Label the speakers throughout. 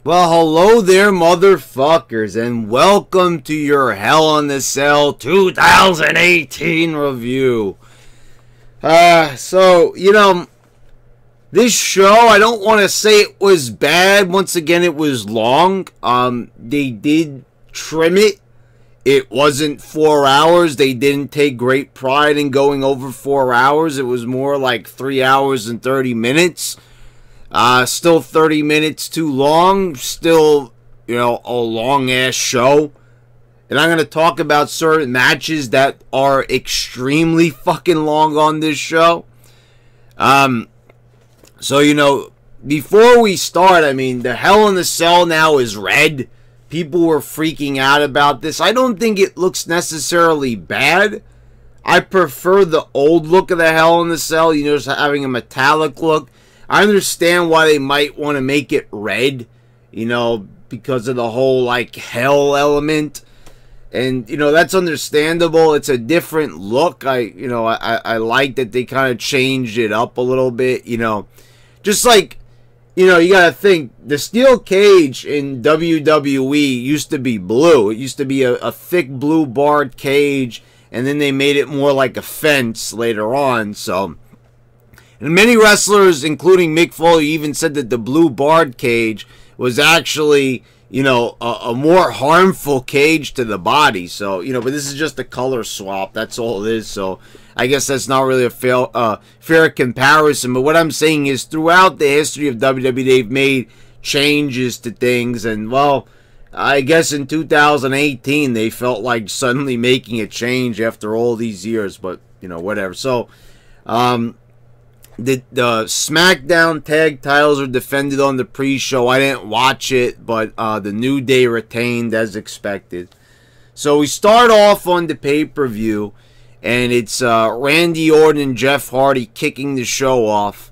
Speaker 1: Well, hello there, motherfuckers, and welcome to your Hell in the Cell 2018 review. This show, I don't want to say it was bad. Once again, it was long. They did trim it. It wasn't 4 hours. They didn't take great pride in going over 4 hours. It was more like 3 hours and 30 minutes. Still 30 minutes too long. Still, a long-ass show. And I'm going to talk about certain matches that are extremely fucking long on this show. Before we start, the Hell in the Cell now is red. People were freaking out about this. I don't think it looks necessarily bad. I prefer the old look of the Hell in the Cell, just having a metallic look. I understand why they might want to make it red, because of the whole, hell element. And, that's understandable. It's a different look. I like that they kind of changed it up a little bit, Just like, you gotta think, the steel cage in WWE used to be blue. It used to be a thick blue barred cage, and then they made it more like a fence later on, so... And many wrestlers, including Mick Foley, even said that the blue barred cage was actually, a more harmful cage to the body. So, but this is just a color swap. That's all it is. So, I guess that's not really a fair comparison. But what I'm saying is, throughout the history of WWE, they've made changes to things. And, well, I guess in 2018, they felt like suddenly making a change after all these years. But, whatever. So, The SmackDown tag titles are defended on the pre-show. I didn't watch it, but the New Day retained as expected. So we start off on the pay-per-view, and it's Randy Orton and Jeff Hardy kicking the show off.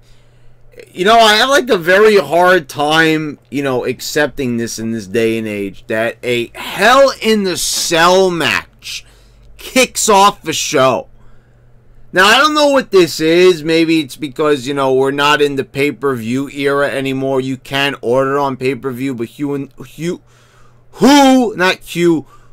Speaker 1: I have a very hard time, accepting this in this day and age, that a Hell in the Cell match kicks off the show. Now, I don't know what this is. Maybe it's because, we're not in the pay-per-view era anymore. You can order on pay-per-view, but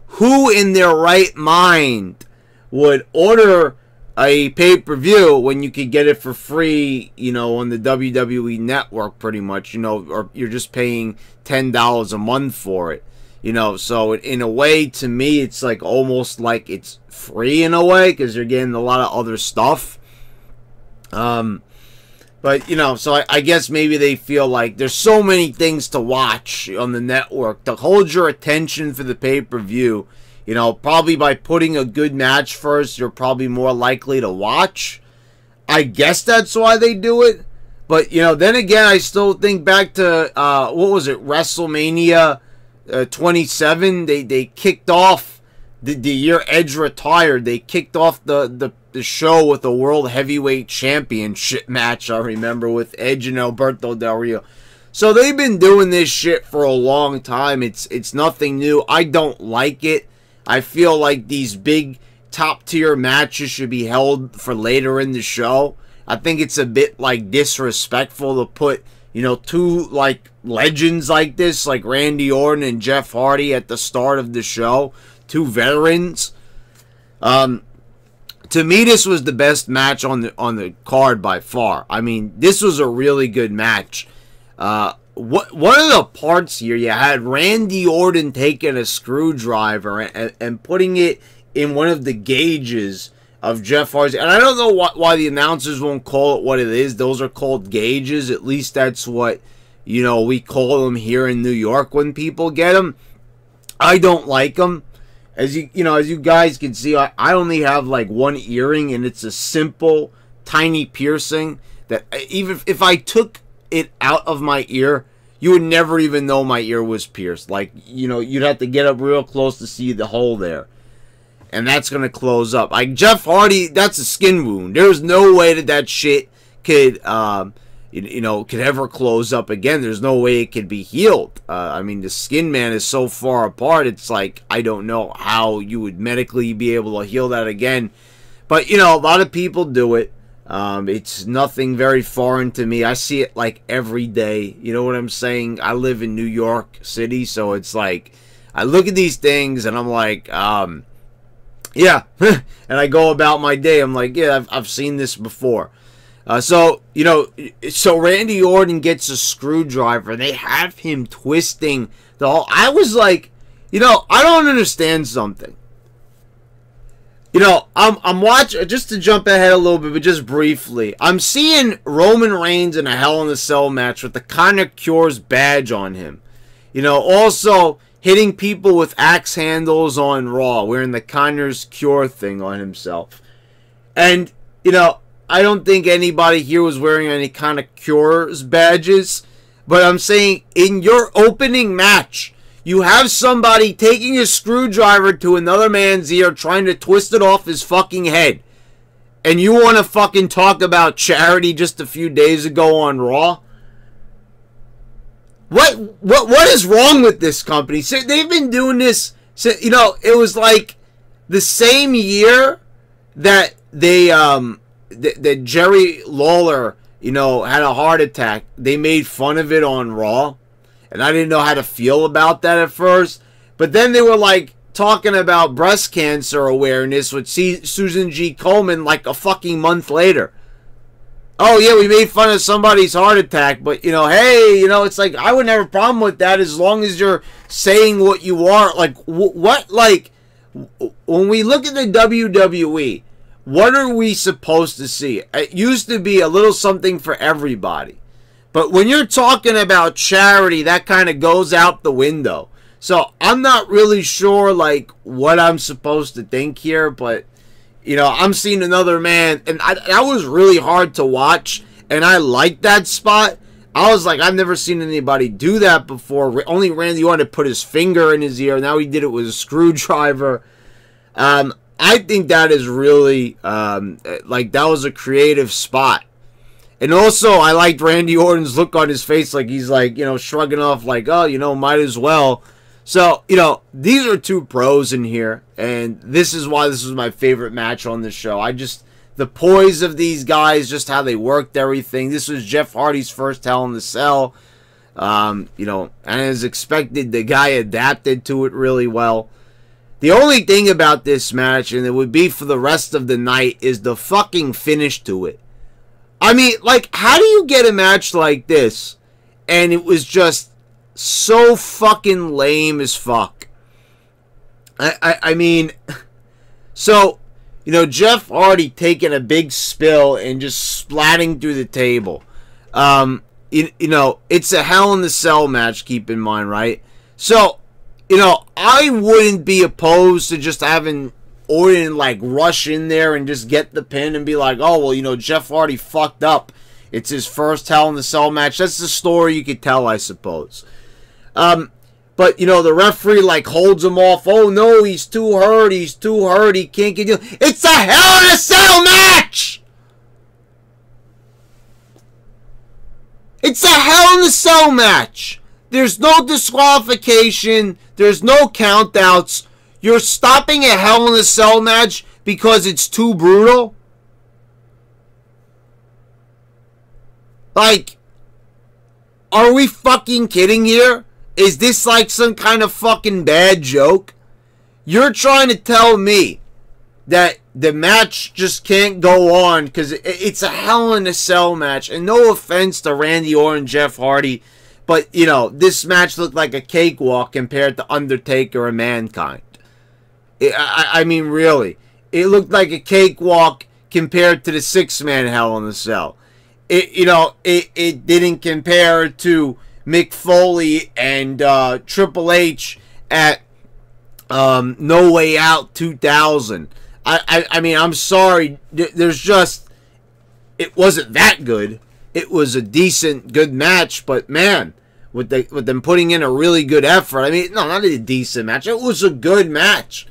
Speaker 1: who in their right mind would order a pay-per-view when you could get it for free, on the WWE network pretty much, or you're just paying $10 a month for it. So in a way, to me, it's almost like it's free in a way, because you're getting a lot of other stuff. So I guess maybe they feel like there's so many things to watch on the network to hold your attention for the pay-per-view. Probably by putting a good match first, you're probably more likely to watch. I guess that's why they do it. But, then again, I still think back to, what was it, WrestleMania 27, they kicked off the year Edge retired. They kicked off the show with a World Heavyweight Championship match, I remember, with Edge and Alberto Del Rio. So they've been doing this shit for a long time. It's nothing new. I don't like it. I feel like these big top tier matches should be held for later in the show. I think it's a bit disrespectful to put two legends like this, like Randy Orton and Jeff Hardy at the start of the show, two veterans. To me, this was the best match on the card by far. This was a really good match. One of the parts here, you had Randy Orton taking a screwdriver and putting it in one of the gauges of Jeff Hardy. And I don't know why the announcers won't call it what it is. Those are called gauges. At least that's what, we call them here in New York when people get them. I don't like them. As you guys can see, I only have one earring, and it's a simple, tiny piercing that even if I took it out of my ear, you would never even know my ear was pierced. You'd have to get up real close to see the hole there. And that's going to close up. Jeff Hardy, that's a skin wound. There's no way that shit could, could ever close up again. There's no way it could be healed. The skin man is so far apart, it's I don't know how you would medically be able to heal that again. But, a lot of people do it. It's nothing very foreign to me. I see it like every day. You know what I'm saying? I live in New York City, so it's like I look at these things and I'm like, yeah. And I go about my day. I'm like, yeah, I've seen this before. So Randy Orton gets a screwdriver. They have him twisting the whole. I was like, I don't understand something. I'm watching, just to jump ahead a little bit, but just briefly. I'm seeing Roman Reigns in a Hell in a Cell match with the Conor Cure's badge on him. Also hitting people with axe handles on Raw, wearing the Conor's Cure thing on himself. And, I don't think anybody here was wearing any kind of Cure's badges. But I'm saying, in your opening match, you have somebody taking a screwdriver to another man's ear, trying to twist it off his fucking head. And you want to fucking talk about charity just a few days ago on Raw? What is wrong with this company? So they've been doing this, it was like the same year that that Jerry Lawler, had a heart attack. They made fun of it on Raw. And I didn't know how to feel about that at first. But then they were like talking about breast cancer awareness with Susan G. Komen like a fucking month later. Oh, yeah, we made fun of somebody's heart attack. But, hey, it's like I wouldn't have a problem with that as long as you're saying what you are. Like, what? Like, when we look at the WWE, what are we supposed to see? It used to be a little something for everybody. But when you're talking about charity, that kind of goes out the window. So I'm not really sure, like, what I'm supposed to think here. But, I'm seeing another man. And that was really hard to watch. And I liked that spot. I was like, I've never seen anybody do that before. Only Randy Orton put his finger in his ear. Now he did it with a screwdriver. I think that is really, that was a creative spot. And also, I liked Randy Orton's look on his face, like he's like, shrugging off, like, oh, might as well. So, these are two pros in here, and this is why this was my favorite match on the show. The poise of these guys, just how they worked everything. This was Jeff Hardy's first Hell in the Cell. And as expected, the guy adapted to it really well. The only thing about this match, and it would be for the rest of the night, is the fucking finish to it. I mean, like, how do you get a match like this and it was just so fucking lame as fuck? I mean, so, Jeff Hardy taking a big spill and just splatting through the table. It's a Hell in the Cell match, keep in mind, right? So, I wouldn't be opposed to just having Orton like rush in there and just get the pin and be like, oh, well, Jeff Hardy fucked up. It's his first Hell in the Cell match. That's the story you could tell, I suppose. But, the referee like holds him off. Oh, no, he's too hurt. He's too hurt. He can't get you. It's a Hell in a Cell match! It's a Hell in a Cell match! There's no disqualification. There's no countouts. You're stopping a Hell in a Cell match because it's too brutal? Like, are we fucking kidding here? Is this like some kind of fucking bad joke? You're trying to tell me that the match just can't go on because it's a Hell in a Cell match. And no offense to Randy Orton, Jeff Hardy, but, this match looked like a cakewalk compared to Undertaker and Mankind. I mean, really. It looked like a cakewalk compared to the 6-man Hell in a Cell. It didn't compare to Mick Foley and Triple H at No Way Out 2000. I mean, I'm sorry. There's just... It wasn't that good. It was a decent, good match, but man... With them putting in a really good effort. I mean, no, not a decent match. It was a good match.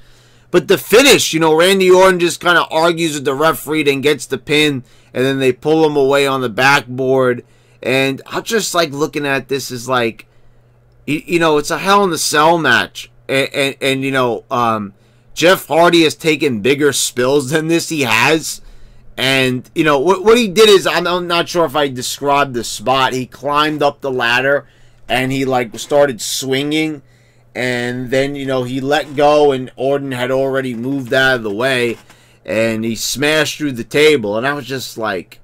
Speaker 1: But the finish, Randy Orton just kind of argues with the referee, then gets the pin, and then they pull him away on the backboard. And I'm just like looking at this as like, it's a Hell in a Cell match. And Jeff Hardy has taken bigger spills than this. He has. And, you know, what he did is, I'm not sure if I described the spot. He climbed up the ladder and he, like, started swinging. And then, you know, he let go and Orton had already moved out of the way. And he smashed through the table. And I was just like,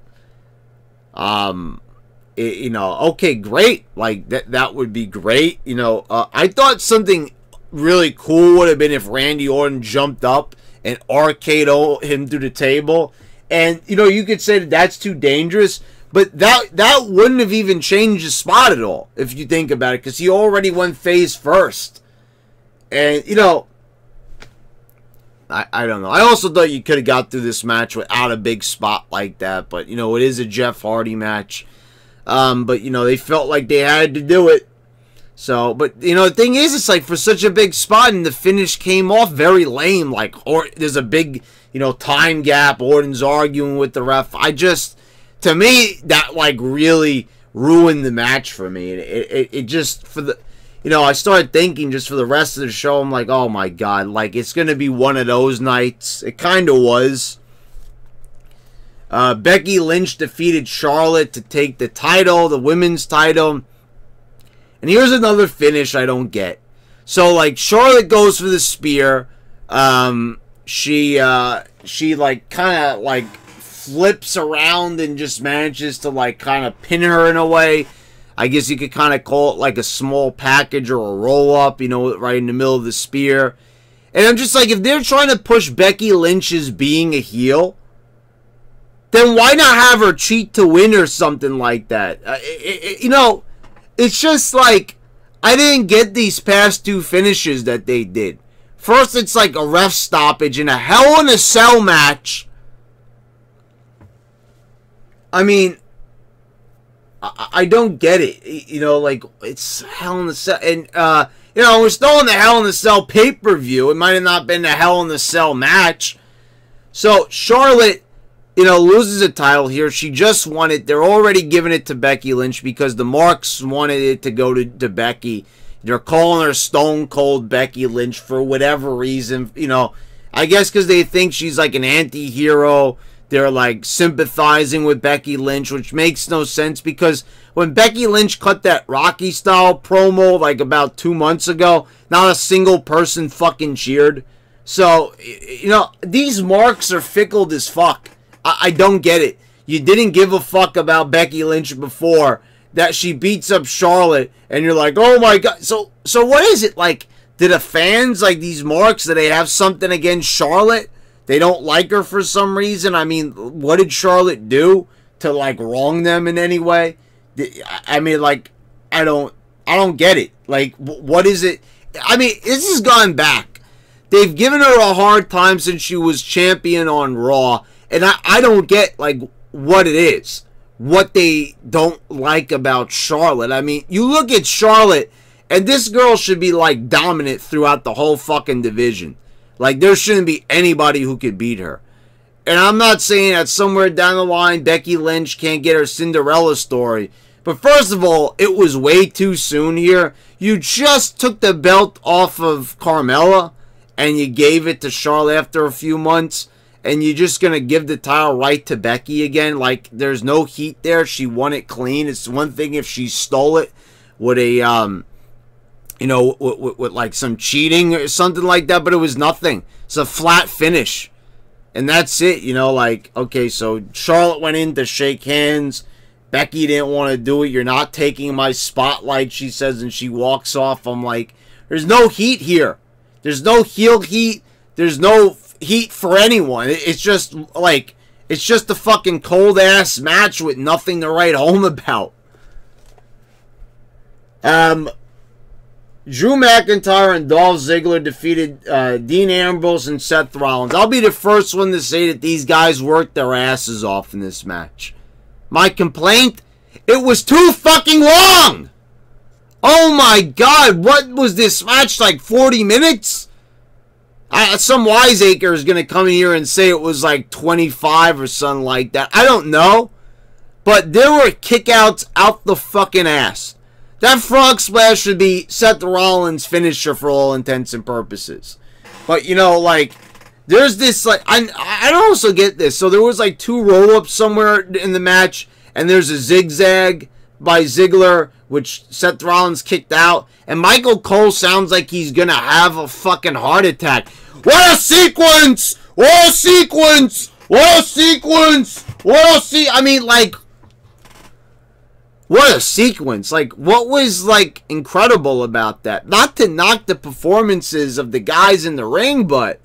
Speaker 1: you know, okay, great. Like, that would be great. You know, I thought something really cool would have been if Randy Orton jumped up and RKO'd him through the table. And, you know, you could say that that's too dangerous, but that wouldn't have even changed the spot at all, if you think about it, because he already went face first. And, you know, I don't know. I also thought you could have got through this match without a big spot like that, but, you know, it is a Jeff Hardy match. But, you know, they felt like they had to do it. So, but, you know, the thing is, it's like for such a big spot, and the finish came off very lame. Like, or there's a big, you know, time gap. Orton's arguing with the ref. To me, that, like, really ruined the match for me. It just, for the, you know, I started thinking just for the rest of the show, I'm like, oh my God, like, it's going to be one of those nights. It kind of was. Becky Lynch defeated Charlotte to take the title, the women's title. And here's another finish I don't get. So, like, Charlotte goes for the spear. She like, kind of, like, flips around and just manages to, like, kind of pin her in a way. I guess you could kind of call it, like, a small package or a roll-up, you know, right in the middle of the spear. And I'm just like, if they're trying to push Becky Lynch as being a heel, then why not have her cheat to win or something like that? You know, it's just like, I didn't get these past two finishes that they did. First, it's like a ref stoppage in a Hell in a Cell match. I mean, I don't get it. You know, like, it's Hell in a Cell. And, you know, we're still in the Hell in a Cell pay-per-view. It might have not been the Hell in a Cell match. So, Charlotte, you know, loses a title here. She just won it. They're already giving it to Becky Lynch because the Marks wanted it to go to Becky. They're calling her Stone Cold Becky Lynch for whatever reason. You know, I guess because they think she's like an anti-hero. They're like sympathizing with Becky Lynch, which makes no sense because when Becky Lynch cut that Rocky-style promo like about 2 months ago, not a single person fucking cheered. So, you know, these Marks are fickle as fuck. I don't get it. You didn't give a fuck about Becky Lynch before that she beats up Charlotte, and you're like, oh my God. So what is it? Like, do the fans, like these Marks, do they have something against Charlotte? They don't like her for some reason? I mean, what did Charlotte do to, like, wrong them in any way? I mean, like, I don't get it. Like, what is it? I mean, this has gone back. They've given her a hard time since she was champion on Raw. And I don't get, like, what it is. What they don't like about Charlotte. I mean, you look at Charlotte, and this girl should be, like, dominant throughout the whole fucking division. Like, there shouldn't be anybody who could beat her. And I'm not saying that somewhere down the line, Becky Lynch can't get her Cinderella story. But first of all, it was way too soon here. You just took the belt off of Carmella, and you gave it to Charlotte after a few months. And you're just going to give the title right to Becky again? Like, there's no heat there. She won it clean. It's one thing if she stole it with a, you know, with like some cheating or something like that. But it was nothing. It's a flat finish. And that's it, you know, like, okay, so Charlotte went in to shake hands. Becky didn't want to do it. You're not taking my spotlight, she says, and she walks off. I'm like, there's no heat here. There's no heel heat. There's no heat for anyone. It's just like, it's just a fucking cold ass match with nothing to write home about. Drew McIntyre and Dolph Ziggler defeated Dean Ambrose and Seth Rollins. I'll be the first one to say that these guys worked their asses off in this match. My complaint? It was too fucking long! Oh my God, what was this match, like 40 minutes? Some wiseacre is going to come in here and say it was like 25 or something like that. I don't know. But there were kickouts out the fucking ass. That frog splash should be Seth Rollins' finisher for all intents and purposes. But, you know, like, there's this, like, I don't also get this. So there was, like, 2 roll-ups somewhere in the match, and there's a zigzag by Ziggler, which Seth Rollins kicked out, and Michael Cole sounds like he's gonna have a fucking heart attack. What a sequence! What a sequence! What a sequence! I mean, like, what a sequence. Like, what was, like, incredible about that? Not to knock the performances of the guys in the ring, but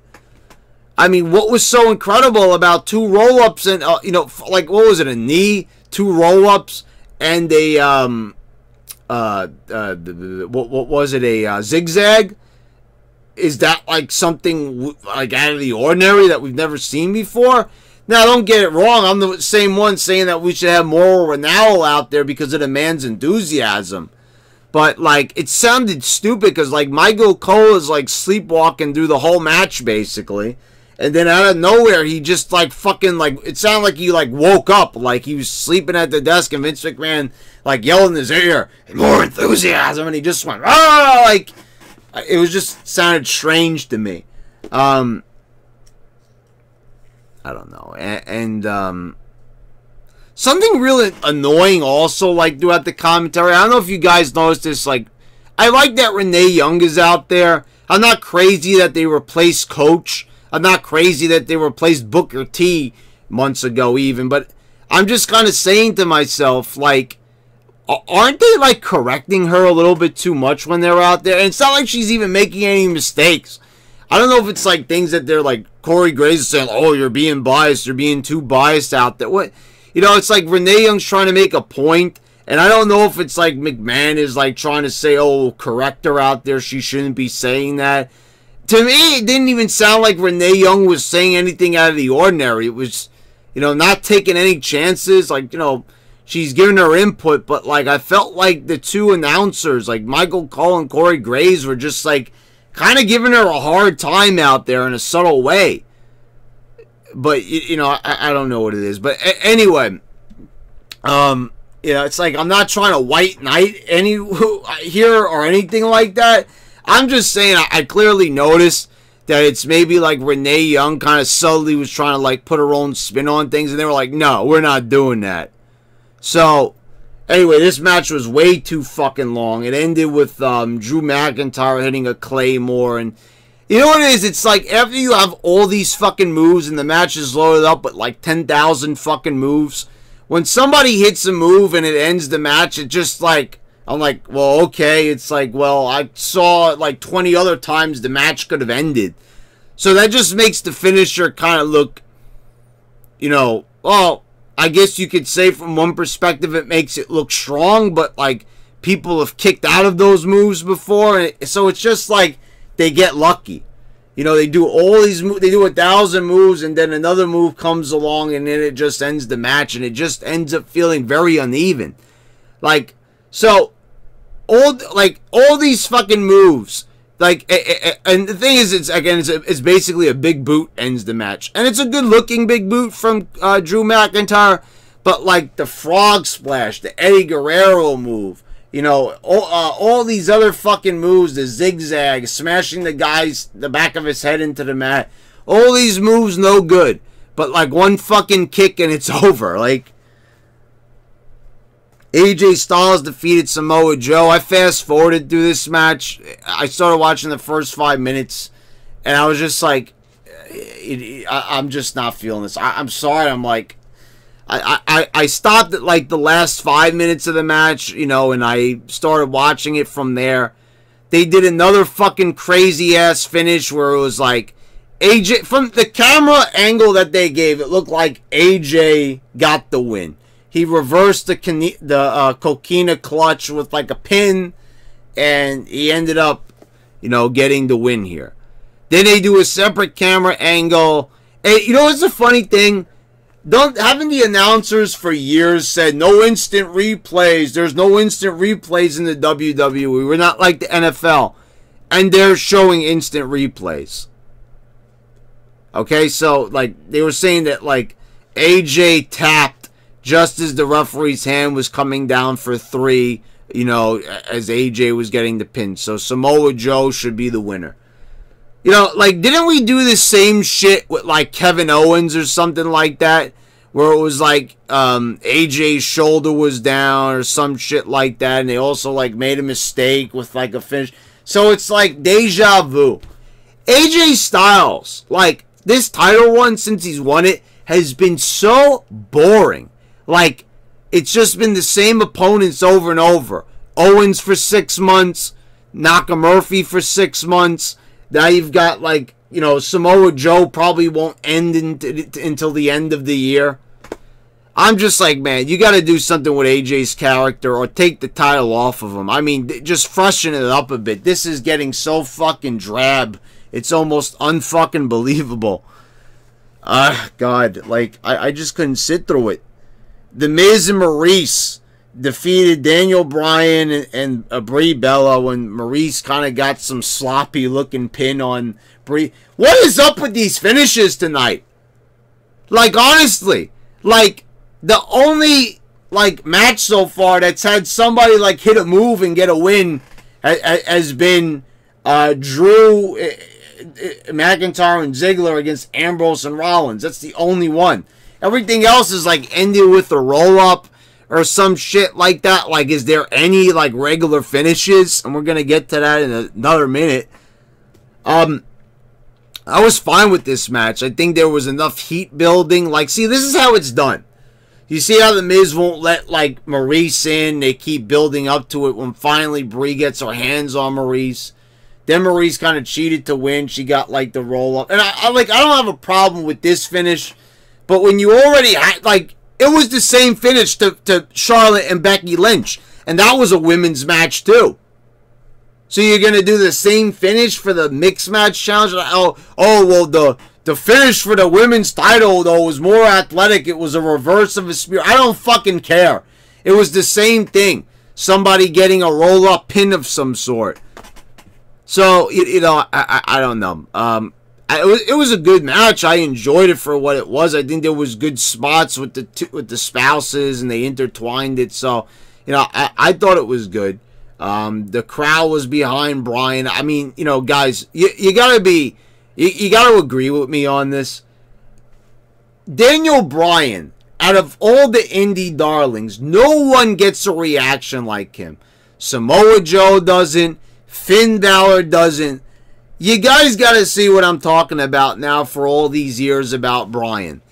Speaker 1: I mean, what was so incredible about 2 roll-ups and, you know, like, what was it, a knee, 2 roll-ups, and a, what was it, a zigzag? Is that, like, something, like, out of the ordinary that we've never seen before? Now, don't get it wrong. I'm the same one saying that we should have more Renal out there because of the man's enthusiasm. But, like, it sounded stupid because, like, Michael Cole is, like, sleepwalking through the whole match, basically. And then out of nowhere, he just, like, fucking, like, it sounded like he, like, woke up. Like, he was sleeping at the desk and Vince McMahon, like, yelled in his ear, more enthusiasm. And he just went, ah! Like, it was just sounded strange to me. I don't know. And something really annoying also, like, throughout the commentary. I don't know if you guys noticed this. Like, I like that Renee Young is out there. I'm not crazy that they replaced Coach. I'm not crazy that they replaced Booker T months ago even. But I'm just kind of saying to myself, like, aren't they, like, correcting her a little bit too much when they're out there? And it's not like she's even making any mistakes. I don't know if it's, like, things that they're, like, Corey Graves is saying, oh, you're being biased. You're being too biased out there. What? You know, it's like Renee Young's trying to make a point. And I don't know if it's like McMahon is, like, trying to say, oh, correct her out there. She shouldn't be saying that. To me, it didn't even sound like Renee Young was saying anything out of the ordinary. It was, you know, not taking any chances. Like, you know, she's giving her input. But, like, I felt like the 2 announcers, like Michael Cole and Corey Graves, were just, like, kind of giving her a hard time out there in a subtle way. But, you know, I don't know what it is. But anyway, you know, it's like I'm not trying to white knight any here or anything like that. I'm just saying I clearly noticed that it's maybe like Renee Young kind of subtly was trying to, like, put her own spin on things. And they were like, no, we're not doing that. So, anyway, this match was way too fucking long. It ended with Drew McIntyre hitting a Claymore. And you know what it is? It's like after you have all these fucking moves and the match is loaded up with like 10,000 fucking moves, when somebody hits a move and it ends the match, it just like, I'm like, well, okay. It's like, well, I saw like 20 other times the match could have ended. So that just makes the finisher kind of look, you know, well, I guess you could say from one perspective it makes it look strong, but like people have kicked out of those moves before, and so it's just like they get lucky. You know, they do all these moves, they do 1,000 moves, and then another move comes along, and then it just ends the match, and it just ends up feeling very uneven. Like, so all these fucking moves. Like, and the thing is, it's basically a big boot ends the match. And it's a good-looking big boot from Drew McIntyre. But, like, the frog splash, the Eddie Guerrero move, you know, all these other fucking moves, the zigzag, smashing the back of his head into the mat. All these moves, no good. But, like, one fucking kick and it's over. Like, AJ Styles defeated Samoa Joe. I fast-forwarded through this match. I started watching the first 5 minutes, and I was just like, I'm just not feeling this. I'm sorry. I'm like, I stopped at, like, the last 5 minutes of the match, you know, and I started watching it from there. They did another fucking crazy-ass finish where it was like, AJ, from the camera angle that they gave, it looked like AJ got the win. He reversed the coquina clutch with like a pin, and he ended up, you know, getting the win here. Then they do a separate camera angle. And you know what's the funny thing? Haven't the announcers for years said no instant replays? There's no instant replays in the WWE. We're not like the NFL. And they're showing instant replays. Okay, so like they were saying that like AJ tapped just as the referee's hand was coming down for 3, you know, as AJ was getting the pin. So Samoa Joe should be the winner. You know, like, didn't we do the same shit with, like, Kevin Owens or something like that? Where it was, like, AJ's shoulder was down or some shit like that. And they also, like, made a mistake with, like, a finish. So it's, like, deja vu. AJ Styles, like, this title run since he's won it has been so boring. Like, it's just been the same opponents over and over. Owens for 6 months. Nakamura for 6 months. Now you've got, like, you know, Samoa Joe probably won't end until the end of the year. I'm just like, man, you got to do something with AJ's character or take the title off of him. I mean, just freshen it up a bit. This is getting so fucking drab. It's almost unfucking believable. God, like, I just couldn't sit through it. The Miz and Maurice defeated Daniel Bryan and Brie Bella when Maurice kind of got some sloppy looking pin on Brie. What is up with these finishes tonight? Like, honestly, like, the only, like, match so far that's had somebody, like, hit a move and get a win has been Drew McIntyre and Ziggler against Ambrose and Rollins. That's the only one. Everything else is, like, ended with a roll-up or some shit like that. Like, is there any, like, regular finishes? And we're going to get to that in another minute. I was fine with this match. I think there was enough heat building. Like, see, this is how it's done. You see how the Miz won't let, like, Maurice in. They keep building up to it when finally Brie gets her hands on Maurice. Then Maurice kind of cheated to win. She got, like, the roll-up. And I don't have a problem with this finish. But when you already had, like, it was the same finish to Charlotte and Becky Lynch. And that was a women's match, too. So you're going to do the same finish for the mixed match challenge? Oh, well, the finish for the women's title, though, was more athletic. It was a reverse of a spear. I don't fucking care. It was the same thing. Somebody getting a roll-up pin of some sort. So, you know, I don't know. It was a good match. I enjoyed it for what it was. I think there was good spots with the spouses, and they intertwined it. So, you know, I thought it was good. The crowd was behind Bryan. I mean, you know, guys, you gotta agree with me on this. Daniel Bryan, out of all the indie darlings, no one gets a reaction like him. Samoa Joe doesn't. Finn Balor doesn't. You guys got to see what I'm talking about now for all these years about Bryan.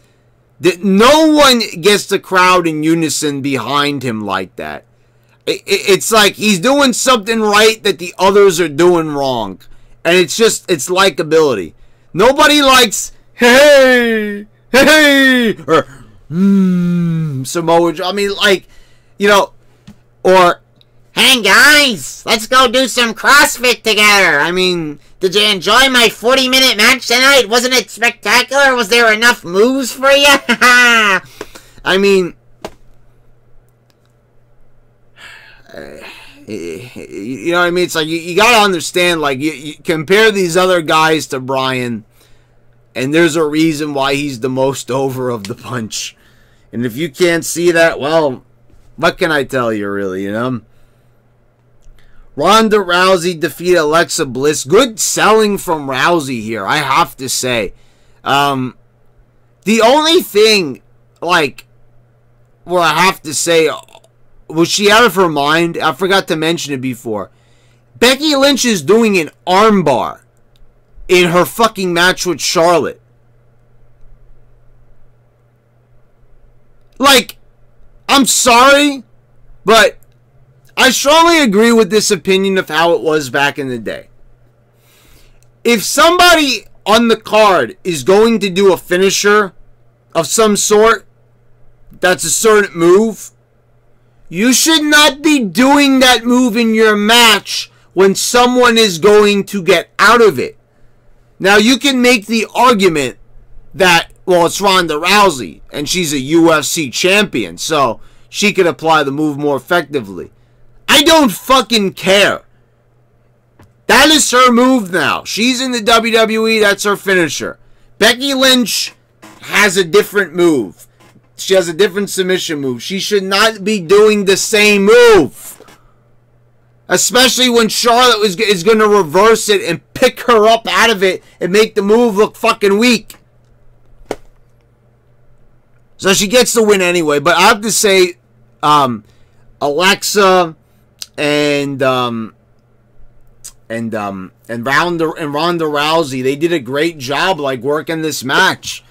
Speaker 1: That no one gets the crowd in unison behind him like that. It's like he's doing something right that the others are doing wrong. And it's just, it's likability. Nobody likes, hey, or, Samoa Joe. I mean, like, you know, or, hey guys, let's go do some CrossFit together. I mean, did you enjoy my 40-minute match tonight? Wasn't it spectacular? Was there enough moves for you? I mean, you know what I mean? It's like, you got to understand, like, you compare these other guys to Bryan, and there's a reason why he's the most over of the bunch. And if you can't see that, well, what can I tell you, really, you know? Ronda Rousey defeated Alexa Bliss. Good selling from Rousey here, I have to say. The only thing, like, where I have to say, was she out of her mind? I forgot to mention it before. Becky Lynch is doing an armbar in her fucking match with Charlotte. Like, I'm sorry, but I strongly agree with this opinion of how it was back in the day. If somebody on the card is going to do a finisher of some sort, that's a certain move, you should not be doing that move in your match when someone is going to get out of it. Now, you can make the argument that, well, it's Ronda Rousey, and she's a UFC champion, so she could apply the move more effectively. I don't fucking care. That is her move now. She's in the WWE. That's her finisher. Becky Lynch has a different move. She has a different submission move. She should not be doing the same move. Especially when Charlotte is going to reverse it and pick her up out of it and make the move look fucking weak. So she gets the win anyway. But I have to say, Alexa and Ronda Rousey, they did a great job like working this match.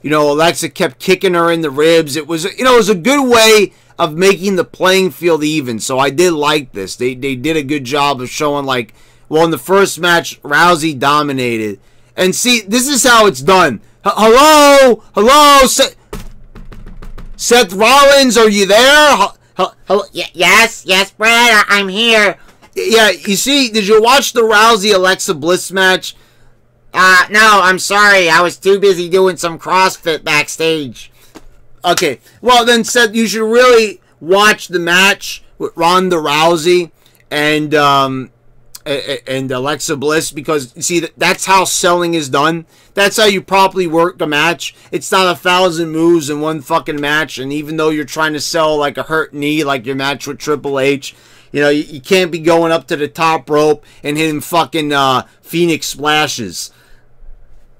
Speaker 1: You know, Alexa kept kicking her in the ribs. It was, you know, it was a good way of making the playing field even. So I did like this. They did a good job of showing, like, well, in the first match, Rousey dominated. And see, this is how it's done. Hello? Hello? Seth Rollins, are you there?
Speaker 2: Hello? Yes, Brad, I'm here.
Speaker 1: Yeah, you see, did you watch the Rousey-Alexa Bliss match?
Speaker 2: No, I'm sorry. I was too busy doing some CrossFit backstage.
Speaker 1: Okay, well then, Seth, you should really watch the match with Ronda Rousey and Alexa Bliss, because see, that's how selling is done. That's how you properly work a match. It's not 1,000 moves in one fucking match. And even though you're trying to sell like a hurt knee, like your match with Triple H, you know, you can't be going up to the top rope and hitting fucking Phoenix splashes.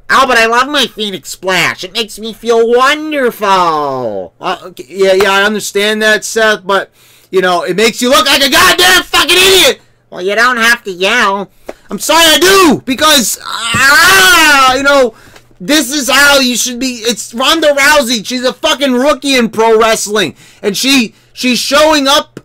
Speaker 2: Oh, but I love my Phoenix Splash. It makes me feel wonderful.
Speaker 1: Okay, yeah, I understand that, Seth, but, you know, it makes you look like a goddamn fucking idiot.
Speaker 2: Well, you don't have to yell.
Speaker 1: I'm sorry, I do, because, you know, this is how you should be. It's Ronda Rousey. She's a fucking rookie in pro wrestling, and she's showing up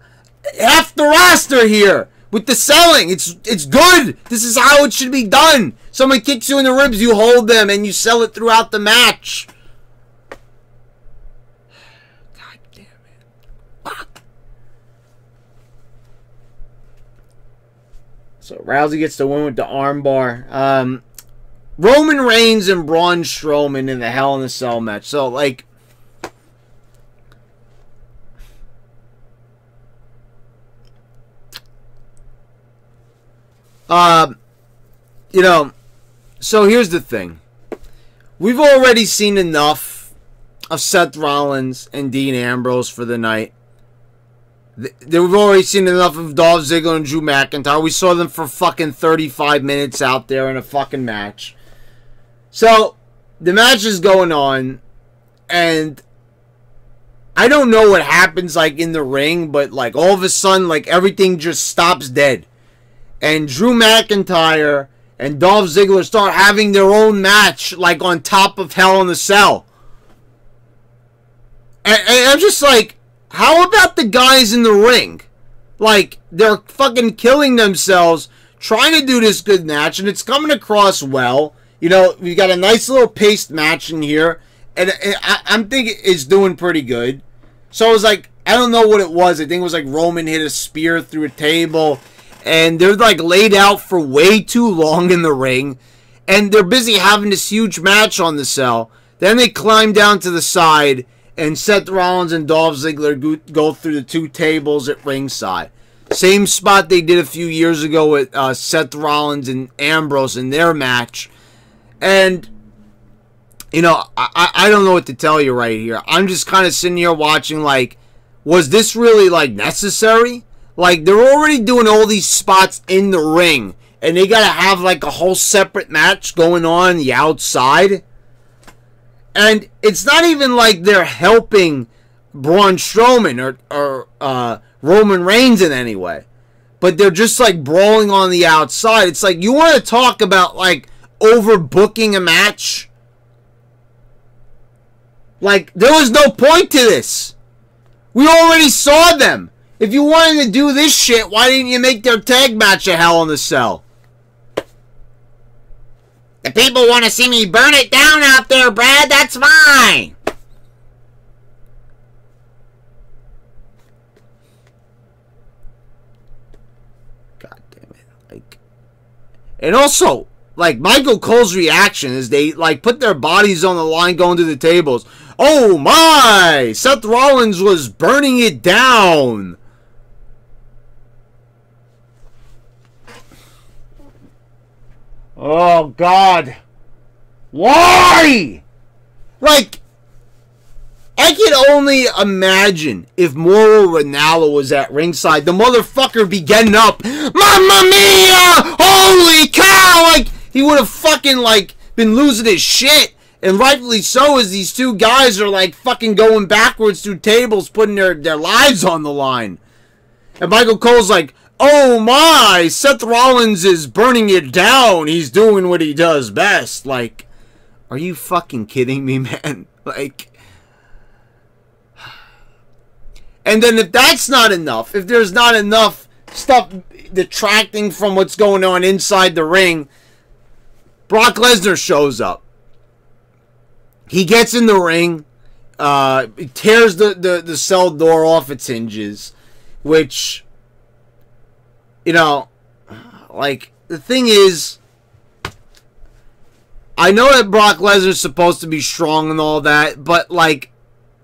Speaker 1: half the roster here with the selling. It's good. This is how it should be done. Someone kicks you in the ribs, you hold them, and you sell it throughout the match. God damn it. Fuck. So Rousey gets the win with the armbar. Roman Reigns and Braun Strowman in the Hell in a Cell match. So, like, you know, so here's the thing. We've already seen enough of Seth Rollins and Dean Ambrose for the night. We've already seen enough of Dolph Ziggler and Drew McIntyre. We saw them for fucking 35 minutes out there in a fucking match. So, the match is going on, and I don't know what happens, like, in the ring, but, like, all of a sudden, like, everything just stops dead. And Drew McIntyre and Dolph Ziggler start having their own match, like, on top of Hell in a Cell. And I'm just like, how about the guys in the ring? Like, they're fucking killing themselves trying to do this good match, and it's coming across well. You know, we got a nice little paced match in here, and I'm thinking it's doing pretty good. So I was like, I don't know what it was. I think it was like Roman hit a spear through a table, and they're like laid out for way too long in the ring, and they're busy having this huge match on the cell. Then they climb down to the side, and Seth Rollins and Dolph Ziggler go through the two tables at ringside. Same spot they did a few years ago with Seth Rollins and Ambrose in their match. And, you know, I don't know what to tell you right here. I'm just kind of sitting here watching, like, was this really, like, necessary? Like, they're already doing all these spots in the ring, and they gotta have, like, a whole separate match going on the outside. And it's not even like they're helping Braun Strowman or Roman Reigns in any way. But they're just, like, brawling on the outside. It's like, you want to talk about, like, overbooking a match? Like, there was no point to this. We already saw them. If you wanted to do this shit, why didn't you make their tag match a Hell in a Cell?
Speaker 2: The people want to see me burn it down out there, Brad. That's fine.
Speaker 1: God damn it. Like, and also, like, Michael Cole's reaction is they, like, put their bodies on the line going to the tables. Oh my! Seth Rollins was burning it down. Oh, God. Why? Like, I can only imagine if Mauro Ranallo was at ringside, the motherfucker be getting up, Mamma Mia! Holy cow! Like, he would have fucking, like, been losing his shit. And rightfully so, as these two guys are, like, fucking going backwards through tables, putting their lives on the line. And Michael Cole's like, oh my, Seth Rollins is burning it down. He's doing what he does best. Like, are you fucking kidding me, man? Like... And then if that's not enough, if there's not enough stuff detracting from what's going on inside the ring, Brock Lesnar shows up. He gets in the ring, tears the cell door off its hinges, which, you know, like, the thing is, I know that Brock Lesnar's supposed to be strong and all that, but, like,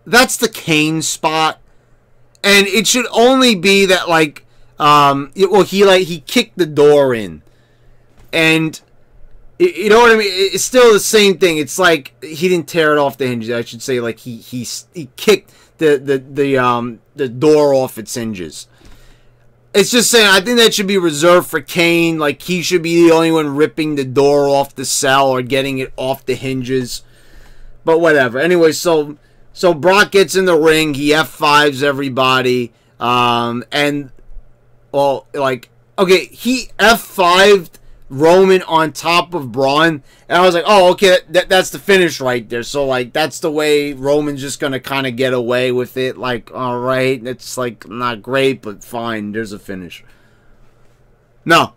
Speaker 1: that's the Kane spot. And it should only be that, like, he kicked the door in. And, you know what I mean? It's still the same thing. It's like, he didn't tear it off the hinges. I should say, like, he kicked the door off its hinges. It's just saying, I think that should be reserved for Kane. Like, he should be the only one ripping the door off the cell or getting it off the hinges. But whatever. Anyway, So Brock gets in the ring, he F5s everybody, and, well, like, okay, he F5'd Roman on top of Braun, and I was like, oh, okay, that's the finish right there. So, like, that's the way Roman's just going to kind of get away with it. Like, all right, it's, like, not great, but fine, there's a finish. No.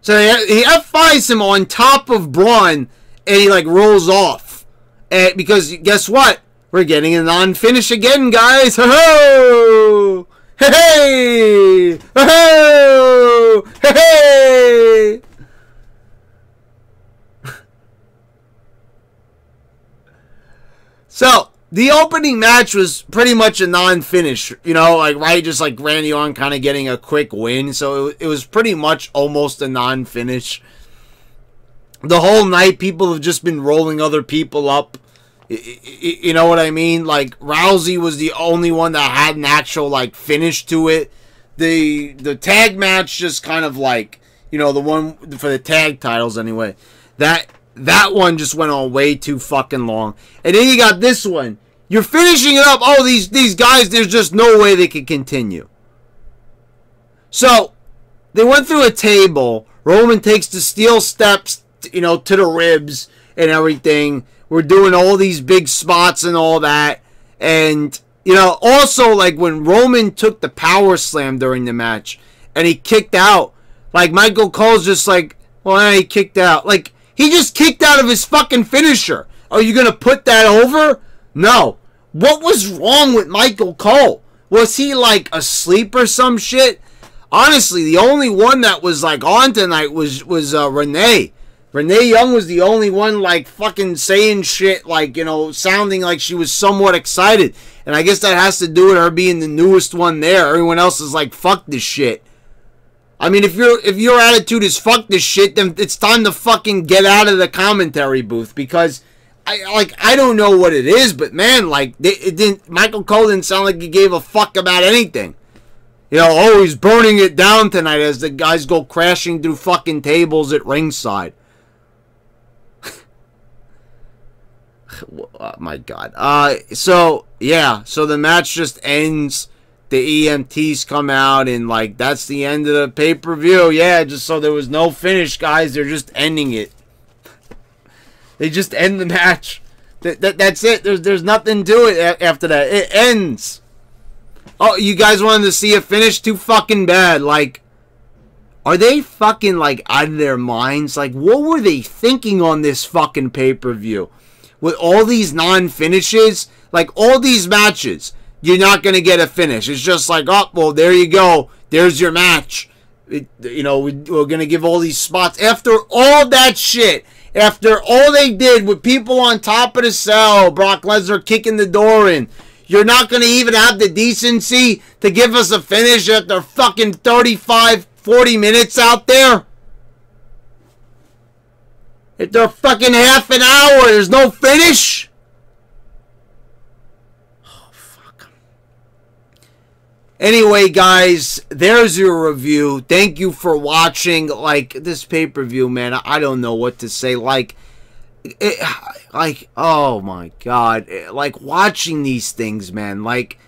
Speaker 1: So he F5s him on top of Braun, and he, like, rolls off. And because, guess what? We're getting a non-finish again, guys. Ho-ho! Hey! Ho-ho! Hey! So, the opening match was pretty much a non-finish. You know, like, right? Just like Randy Orton kind of getting a quick win. So, it was pretty much almost a non-finish. The whole night, people have just been rolling other people up. You know what I mean? Like, Rousey was the only one that had an actual, like, finish to it. The tag match just kind of like, you know, the one for the tag titles anyway. That one just went on way too fucking long. And then you got this one. You're finishing it up. Oh, these guys, there's just no way they could continue. So, they went through a table. Roman takes the steel steps, you know, to the ribs and everything. We're doing all these big spots and all that. And, you know, also, like, when Roman took the power slam during the match and he kicked out, like, Michael Cole's just like, well, he kicked out. Like, he just kicked out of his fucking finisher. Are you going to put that over? No. What was wrong with Michael Cole? Was he, like, asleep or some shit? Honestly, the only one that was, like, on tonight was Renee. Renee Young was the only one, like, fucking saying shit, like, you know, sounding like she was somewhat excited. And I guess that has to do with her being the newest one there. Everyone else is like, fuck this shit. I mean, if your attitude is fuck this shit, then it's time to fucking get out of the commentary booth. Because, I don't know what it is, but man, like, Michael Cole didn't sound like he gave a fuck about anything. You know, oh, he's burning it down tonight as the guys go crashing through fucking tables at ringside. Oh, my God. So, yeah. So, the match just ends. The EMTs come out. And, like, that's the end of the pay-per-view. Yeah, just so there was no finish, guys. They're just ending it. They just end the match. That's it. There's nothing to it after that. It ends. Oh, you guys wanted to see a finish? Too fucking bad. Like, are they fucking, like, out of their minds? Like, what were they thinking on this fucking pay-per-view? With all these non-finishes, like, all these matches, you're not going to get a finish. It's just like, oh, well, there you go. There's your match. You know, we're going to give all these spots. After all that shit, after all they did with people on top of the cell, Brock Lesnar kicking the door in, you're not going to even have the decency to give us a finish after fucking 35, 40 minutes out there? If they're fucking half an hour, there's no finish? Anyway, guys, there's your review. Thank you for watching. Like, this pay-per-view, man, I don't know what to say. Like, oh my God. Like, watching these things, man, like,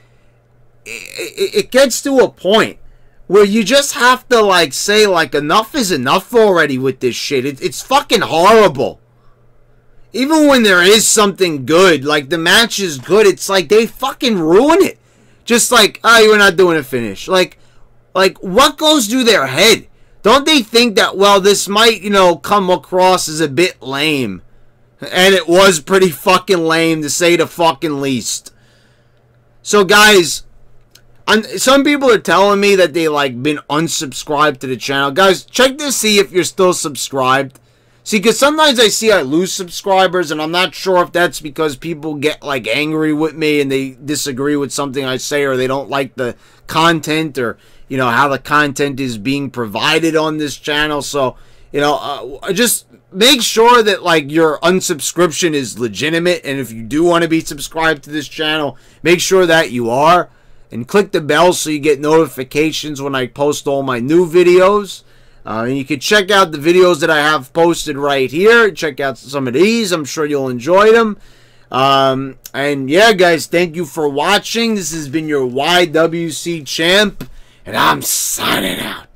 Speaker 1: it gets to a point where you just have to, like, say, like, enough is enough already with this shit. It's fucking horrible. Even when there is something good, like, the match is good, it's like they fucking ruin it. Just like, oh, you're not doing a finish. Like, what goes through their head? Don't they think that, well, this might, you know, come across as a bit lame? And it was pretty fucking lame, to say the fucking least. So, guys, some people are telling me that they, like, been unsubscribed to the channel. Guys, check to see if you're still subscribed. See, because sometimes I see I lose subscribers, and I'm not sure if that's because people get, like, angry with me and they disagree with something I say, or they don't like the content, or, you know, how the content is being provided on this channel. So, you know, just make sure that, like, your unsubscription is legitimate, and if you do want to be subscribed to this channel, make sure that you are, and click the bell so you get notifications when I post all my new videos. And you can check out the videos that I have posted right here. Check out some of these. I'm sure you'll enjoy them. And yeah, guys, thank you for watching. This has been your YWC champ, and I'm signing out.